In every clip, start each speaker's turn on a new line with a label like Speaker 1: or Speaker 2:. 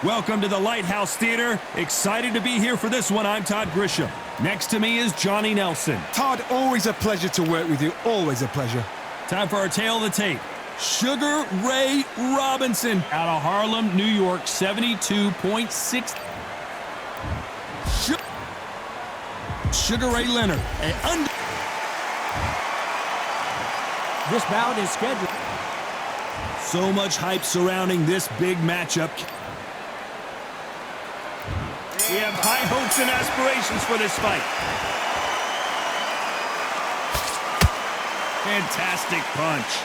Speaker 1: Welcome to the Lighthouse Theater. Excited to be here for this one. I'm Todd Grisham. Next to me is Johnny Nelson.
Speaker 2: Todd, always a pleasure to work with you. Always a pleasure.
Speaker 1: Time for our tale of the tape. Sugar Ray Robinson out of Harlem, New York, 72.6. Sugar Ray Leonard.
Speaker 3: This bout is scheduled.
Speaker 1: So much hype surrounding this big matchup. We have high hopes and aspirations for this fight. Fantastic punch.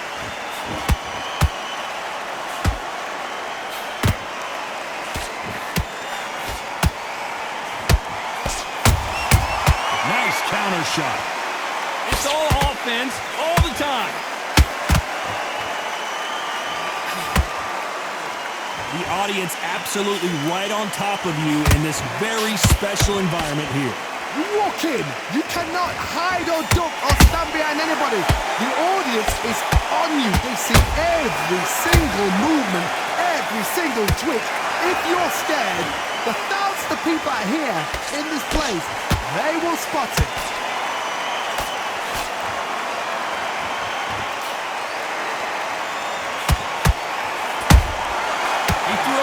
Speaker 1: Nice counter shot. It's all offense all the time. The audience absolutely right on top of you in this very special environment here.
Speaker 2: You walk in, you cannot hide or duck or stand behind anybody. The audience is on you. They see every single movement, every single twitch. If you're scared, the thousands of people are here in this place. They will spot it.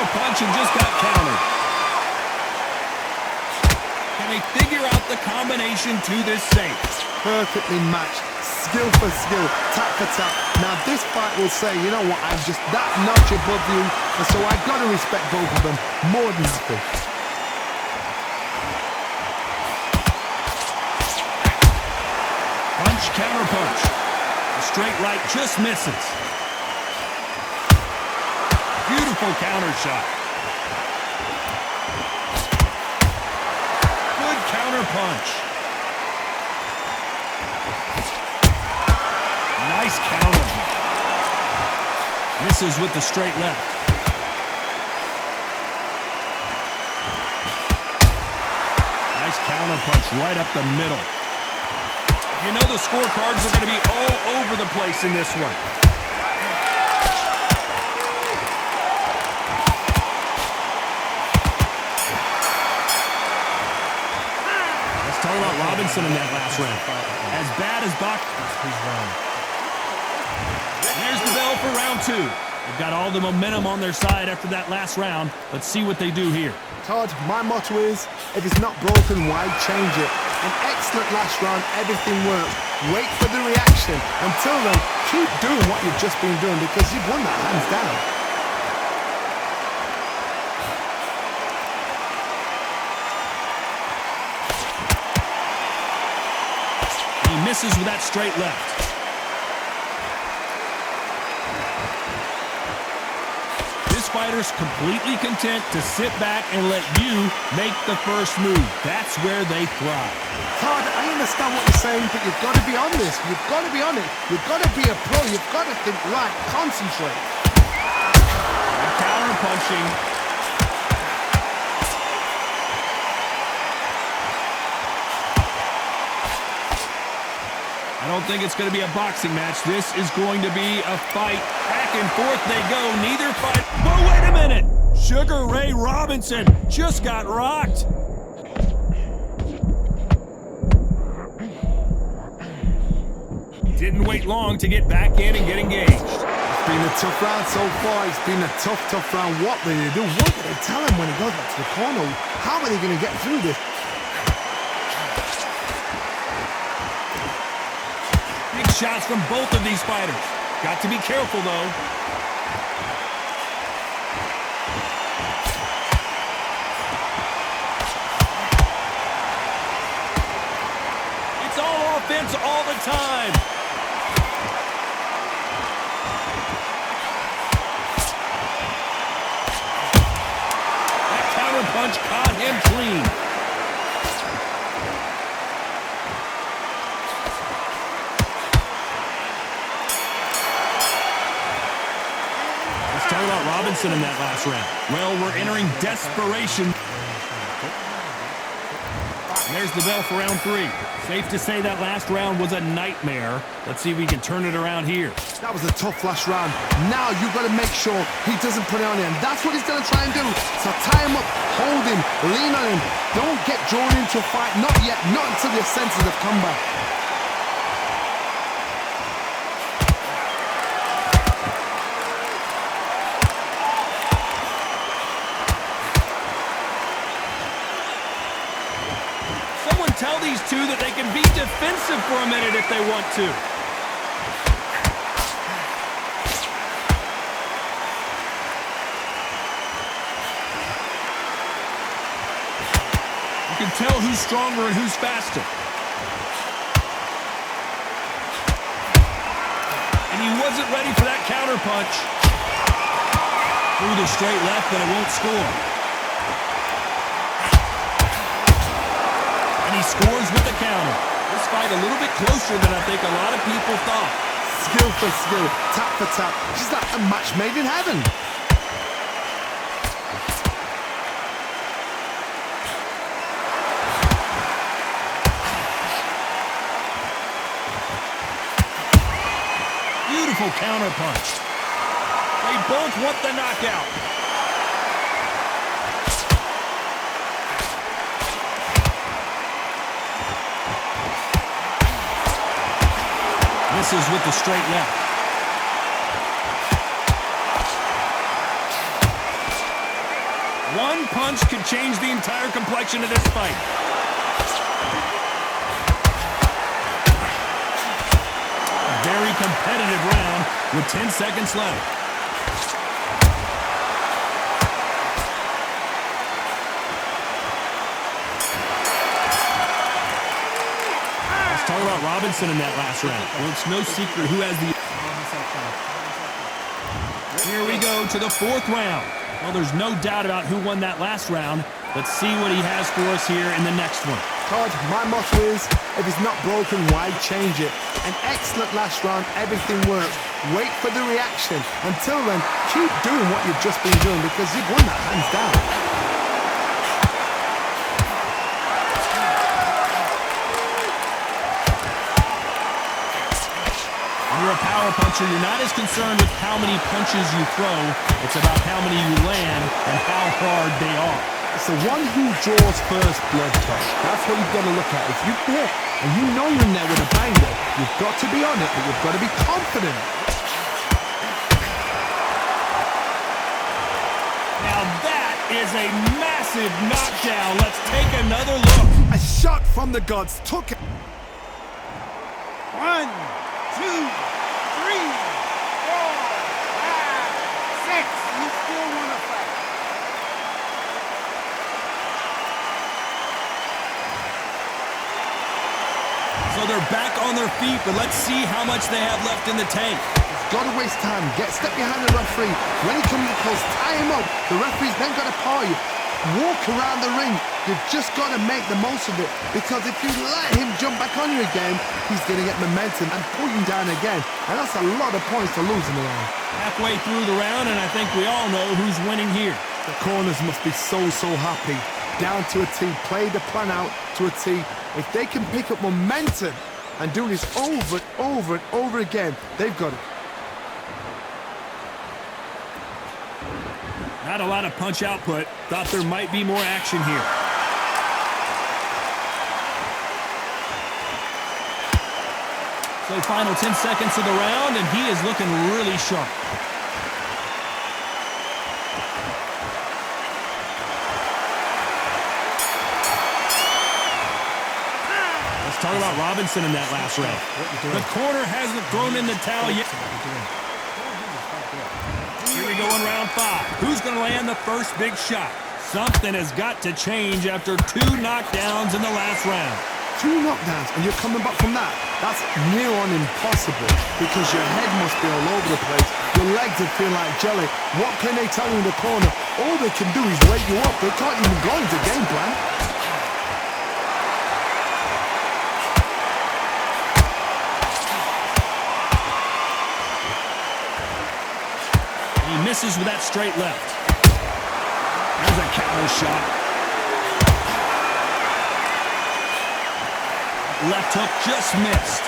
Speaker 1: Punch and just got countered. Can they figure out the combination to this safe?
Speaker 2: Perfectly matched, skill for skill, tap for tap. Now this fight will say, you know what, I'm just that notch above you, and so I've got to respect both of them more than happy.
Speaker 1: Punch, counter punch. The straight right just misses. Beautiful counter shot. Good counter punch. Nice counter. Misses with the straight left. Nice counter punch right up the middle. You know the scorecards are going to be all over the place in this one. Talk about Robinson in that last round. As bad as Bach. There's the bell for round two. They've got all the momentum on their side after that last round. Let's see what they do here.
Speaker 2: Todd, my motto is, if it's not broken, why change it? An excellent last round, everything works. Wait for the reaction. Until then, keep doing what you've just been doing because you've won that hands down.
Speaker 1: He misses with that straight left. This fighter's completely content to sit back and let you make the first move. That's where they thrive.
Speaker 2: Todd, I understand what you're saying, but you've got to be on this. You've got to be on it. You've got to be a pro. You've got to think right. Concentrate.
Speaker 1: Counter punching. I don't think it's going to be a boxing match. This is going to be a fight. Back and forth they go. Neither fight. But wait a minute. Sugar Ray Robinson just got rocked. Didn't wait long to get back in and get engaged.
Speaker 2: It's been a tough round so far. It's been a tough round. What will they do? What do they tell him when he goes back to the corner? How are they going to get through this?
Speaker 1: Big shots from both of these fighters. Got to be careful, though. It's all offense all the time. That counter punch caught him clean. Talk about Robinson in that last round. Well, we're entering desperation. There's the bell for round 3. Safe to say that last round was a nightmare. Let's see if we can turn it around here.
Speaker 2: That was a tough last round. Now you've got to make sure he doesn't put it on him. That's what he's going to try and do. So tie him up, hold him, lean on him. Don't get drawn into a fight. Not yet. Not until your senses have come back.
Speaker 1: Tell these two that they can be defensive for a minute if they want to. You can tell who's stronger and who's faster. And he wasn't ready for that counter punch. Threw the straight left, but it won't score. He scores with the counter. This fight a little bit closer than I think a lot of people thought.
Speaker 2: Skill for skill, tap for tap. Just like a match made in heaven.
Speaker 1: Beautiful counter punch. They both want the knockout. Misses with the straight left. One punch could change the entire complexion of this fight. A very competitive round with 10 seconds left. Talk about Robinson in that last round. Well, it's no secret who has the... Here we go to the 4th round. Well, there's no doubt about who won that last round. Let's see what he has for us here in the next one.
Speaker 2: Todd, my motto is, if it's not broken, why change it? An excellent last round, everything worked. Wait for the reaction. Until then, keep doing what you've just been doing because you've won that hands down.
Speaker 1: You're a power puncher. You're not as concerned with how many punches you throw. It's about how many you land and how hard they are.
Speaker 2: It's the one who draws first blood, Todd. That's what you've got to look at. If you hit and you know you're in there with a banger, you've got to be on it, but you've got to be confident.
Speaker 1: Now that is a massive knockdown. Let's take another look.
Speaker 2: A shot from the gods took it.
Speaker 4: 1, 2, 3, 4, 5, 6. You still want to fight?
Speaker 1: So they're back on their feet, but let's see how much they have left in the tank.
Speaker 2: Got to waste time. Step behind the referee. When he comes close, tie him up. The referee's then got to paw you. Walk around the ring. You've just got to make the most of it. Because if you let him jump back on you again, he's going to get momentum and pull you down again. And that's a lot of points to lose in the round.
Speaker 1: Halfway through the round, and I think we all know who's winning here.
Speaker 2: The corners must be so happy. Down to a T. Play the plan out to a T. If they can pick up momentum and do this over and over and over again, they've got it.
Speaker 1: Not a lot of punch output. Thought there might be more action here. So final 10 seconds of the round, and he is looking really sharp. Let's talk about Robinson in that last round. The corner hasn't thrown in the towel yet. Here we go in round 5. Who's going to land the first big shot? Something has got to change after 2 knockdowns in the last round.
Speaker 2: 2 knockdowns and you're coming back from that. That's near on impossible because your head must be all over the place. Your legs would feel like jelly. What can they tell you in the corner? All they can do is wake you up. They can't even go into game plan.
Speaker 1: He misses with that straight left. There's a counter shot. left hook just missed.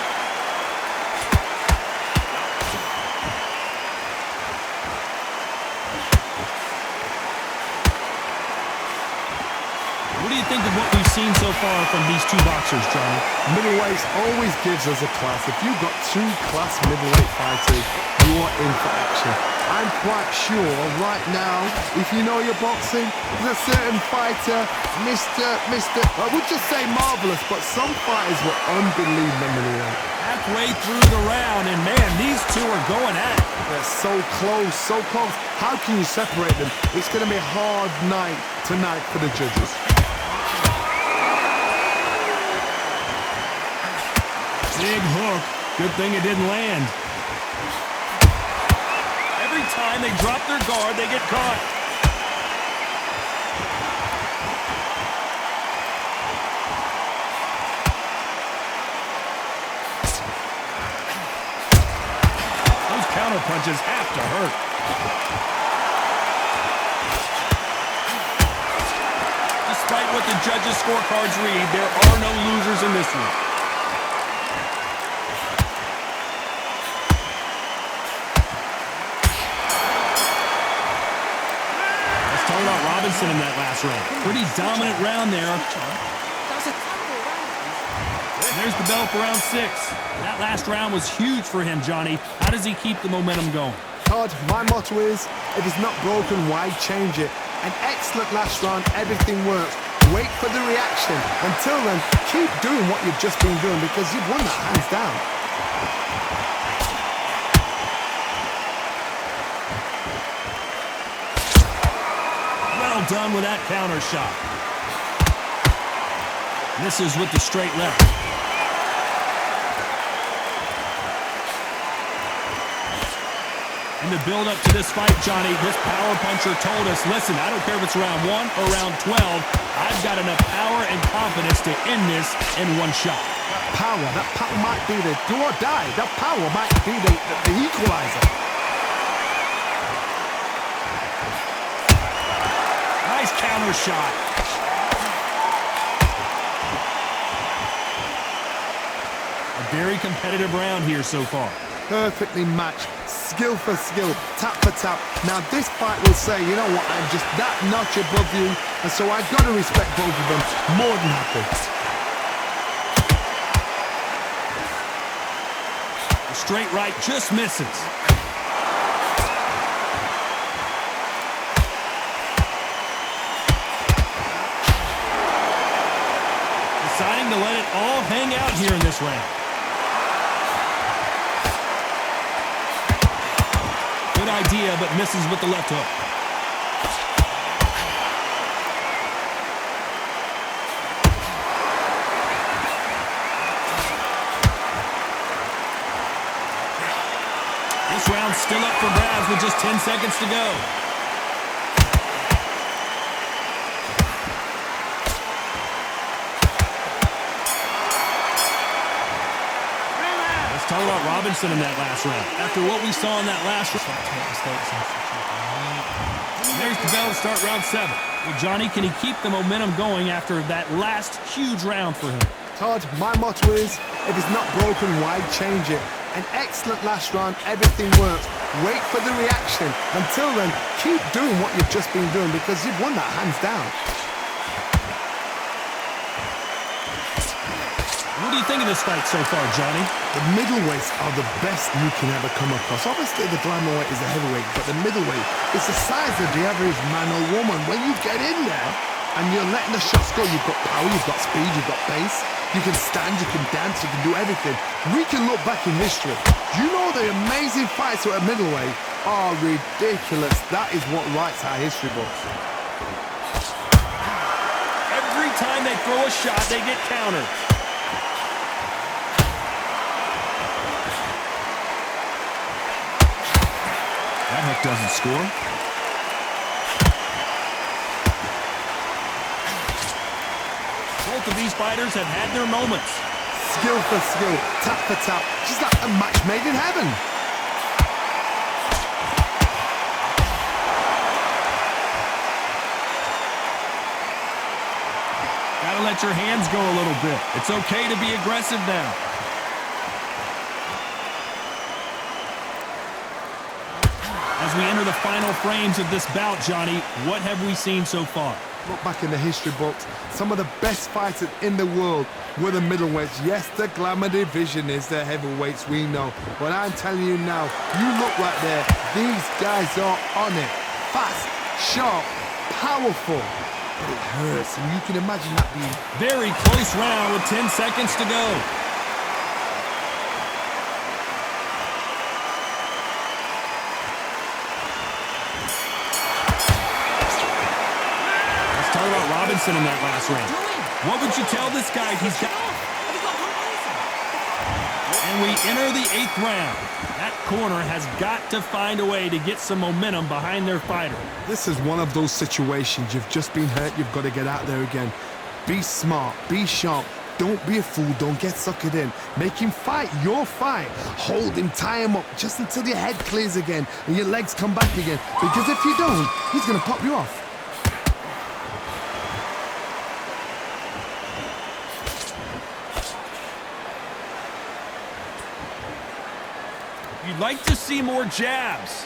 Speaker 1: What do you think of what we've seen so far from these two boxers, Johnny?
Speaker 2: Middleweights always gives us a class. If you've got two class middleweight fighters, you're in for action. I'm quite sure right now, if you know your boxing, there's a certain fighter, I would just say marvelous, but some fighters were unbelievable middleweight.
Speaker 1: Halfway through the round, and man, these two are going at it.
Speaker 2: They're so close, so close. How can you separate them? It's going to be a hard night tonight for the judges.
Speaker 1: Big hook. Good thing it didn't land. Every time they drop their guard, they get caught. Those counter punches have to hurt. Despite what the judges' scorecards read, there are no losers in this one. Robinson in that last round. Pretty dominant round there. And there's the bell for round 6. That last round was huge for him, Johnny. How does he keep the momentum going?
Speaker 2: Todd, my motto is, if it's not broken, why change it? An excellent last round, everything works. Wait for the reaction. Until then, keep doing what you've just been doing because you've won that hands down.
Speaker 1: Well done with that counter shot. Misses with the straight left. In the build-up to this fight, Johnny, this power puncher told us, listen, I don't care if it's round 1 or round 12, I've got enough power and confidence to end this in one shot.
Speaker 2: That power might be the do or die. That power might be the equalizer.
Speaker 1: Nice counter shot. A very competitive round here so far.
Speaker 2: Perfectly matched, skill for skill, tap for tap. Now this fight will say, you know what, I'm just that notch above you, and so I've got to respect both of them more than happy.
Speaker 1: The straight right just misses. Deciding to let it all hang out here in this round. Good idea, but misses with the left hook. This round's still up for grabs with just 10 seconds to go. Let's talk about Robinson in that last round. After what we saw in that last round. There's the bell to start round 7. Well, Johnny, can he keep the momentum going after that last huge round for him?
Speaker 2: Todd, my motto is, if it's not broken, why change it? An excellent last round, everything works. Wait for the reaction. Until then, keep doing what you've just been doing because you've won that hands down.
Speaker 1: What do you think of this fight so far, Johnny?
Speaker 2: The middleweights are the best you can ever come across. Obviously, the flyweight is a heavyweight, but the middleweight is the size of the average man or woman. When you get in there and you're letting the shots go, you've got power, you've got speed, you've got pace. You can stand, you can dance, you can do everything. We can look back in history. You know the amazing fights at middleweight are ridiculous. That is what writes our history books.
Speaker 1: Every time they throw a shot, they get countered. That hook doesn't score. Both of these fighters have had their moments.
Speaker 2: Skill for skill, tap for tap, just like a match made in heaven.
Speaker 1: Gotta let your hands go a little bit. It's okay to be aggressive now. As we enter the final frames of this bout, Johnny, what have we seen so far?
Speaker 2: Look back in the history books, some of the best fighters in the world were the middleweights. Yes, the glamour division is the heavyweights, we know. But I'm telling you now, you look right there, these guys are on it. Fast, sharp, powerful. But it hurts, and you can imagine that being...
Speaker 1: Very close round with 10 seconds to go. Talk about Robinson in that last round. What would you tell this guy he's got? And we enter the 8th round. That corner has got to find a way to get some momentum behind their fighter.
Speaker 2: This is one of those situations. You've just been hurt. You've got to get out there again. Be smart. Be sharp. Don't be a fool. Don't get suckered in. Make him fight your fight. Hold him, tie him up just until your head clears again and your legs come back again. Because if you don't, he's going to pop you off.
Speaker 1: You'd like to see more jabs.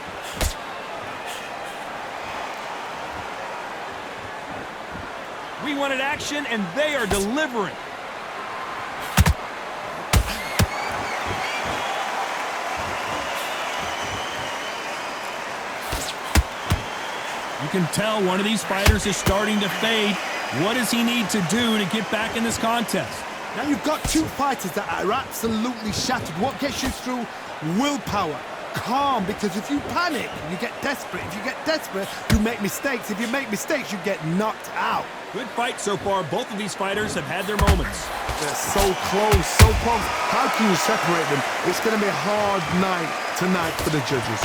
Speaker 1: We wanted action, and they are delivering. You can tell one of these fighters is starting to fade. What does he need to do to get back in this contest?
Speaker 2: Now you've got two fighters that are absolutely shattered. What gets you through? Willpower. Calm, because if you panic, you get desperate. If you get desperate, you make mistakes. If you make mistakes, you get knocked out.
Speaker 1: Good fight so far. Both of these fighters have had their moments.
Speaker 2: They're so close, so close. How can you separate them? It's going to be a hard night tonight for the judges.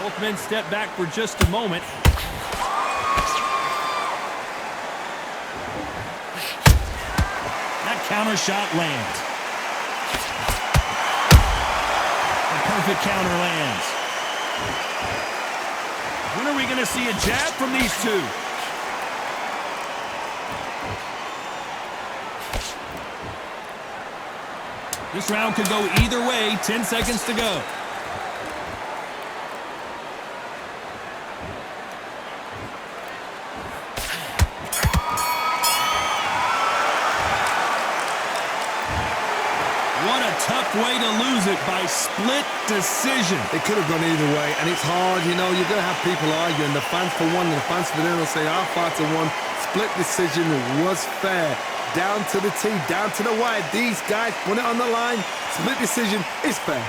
Speaker 1: Both men step back for just a moment. That counter shot lands. The perfect counter lands. When are we going to see a jab from these two? This round could go either way. 10 seconds to go. What a tough way to lose it by split decision.
Speaker 2: It could have gone either way, and it's hard, you know, you're going to have people arguing, the fans for one and the fans for the other will say, our fighter won, split decision was fair. Down to the T, down to the wire, these guys put it on the line, split decision is fair.